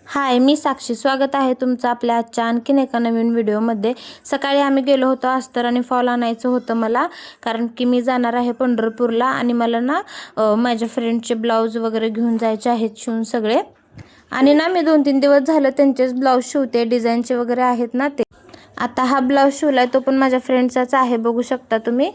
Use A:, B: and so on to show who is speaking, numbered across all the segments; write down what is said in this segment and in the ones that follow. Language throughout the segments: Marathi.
A: हाय, मी साक्षी. स्वागत आहे तुमचं आपल्या आजच्या आणखीन एका नवीन व्हिडिओमध्ये. सकाळी आम्ही गेलो होतो अस्तर आणि फॉल आणायचं होतं मला, कारण की मी जाणार आहे पंढरपूरला आणि मला ना माझ्या फ्रेंडचे ब्लाऊज वगैरे घेऊन जायचे आहेत शिवून सगळे. आणि ना मी 2-3 दिवस झालं त्यांचेच ब्लाऊज शिवते, डिझाईनचे वगैरे आहेत ना ते. आता हा ब्लाऊज शिवलाय तो पण माझ्या फ्रेंडचाच आहे, बघू शकता तुम्ही.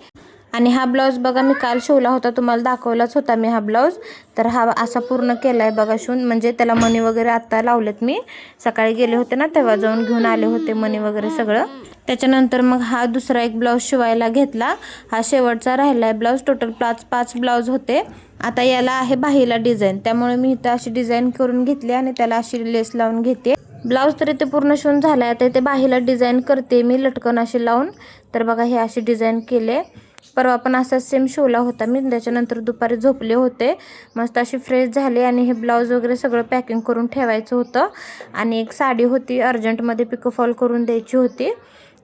A: आणि हा ब्लाऊज बघा मी काल शिवला होता, तुम्हाला दाखवलाच होता मी हा ब्लाऊज. तर हा असा पूर्ण केलाय बघा शिवून, म्हणजे त्याला मणी वगैरे आता लावलेत. मी सकाळी गेले होते ना तेव्हा जाऊन घेऊन आले होते मणी वगैरे सगळं. त्याच्यानंतर मग हा दुसरा एक ब्लाऊज शिवायला घेतला. हा शेवटचा राहिलाय ब्लाऊज. टोटल 5 ब्लाऊज होते. आता याला आहे बाहीला डिझाईन, त्यामुळे मी इथं अशी डिझाईन करून घेतली आणि त्याला अशी लेस लावून घेते. ब्लाऊज तरी ते पूर्ण शिवून झालाय. आता इथे बाहीला डिझाईन करते मी लटकन अशी लावून. तर बघा हे अशी डिझाईन केले. परवा पण असा सेम शिवला होता मी. त्याच्यानंतर दुपारी झोपले होते, मस्त अशी फ्रेश झाले आणि हे ब्लाऊज वगैरे सगळं पॅकिंग करून ठेवायचं होतं. आणि एक साडी होती अर्जंटमध्ये पिको फॉल करून द्यायची होती,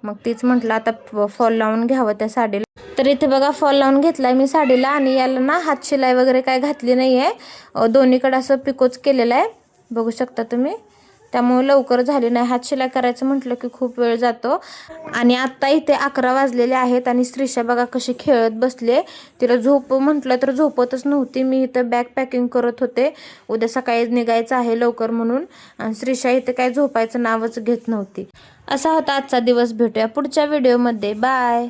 A: मग तीच म्हटलं आता फॉल लावून घ्यावं त्या साडीला. तर इथे बघा फॉल लावून घेतलाय मी साडीला. आणि याला ना हात शिलाई वगैरे काय घातली नाही आहे, दोन्हीकडे असं पिकोच केलेलं आहे, बघू शकता तुम्ही. त्यामुळे लवकर झाली नाही. हात शिलाई करायचं म्हटलं की खूप वेळ जातो. आणि आत्ता इथे 11 वाजलेले आहेत आणि श्रीषा बघा कशी खेळत बसले. तिला झोप म्हटलं तर झोपतच नव्हती. मी इथं बॅग पॅकिंग करत होते, उद्या सकाळी निघायचं आहे लवकर म्हणून. आणि श्रीषा इथे काय झोपायचं नावच घेत नव्हती. असा होता आजचा दिवस. भेटूया पुढच्या व्हिडिओमध्ये. बाय.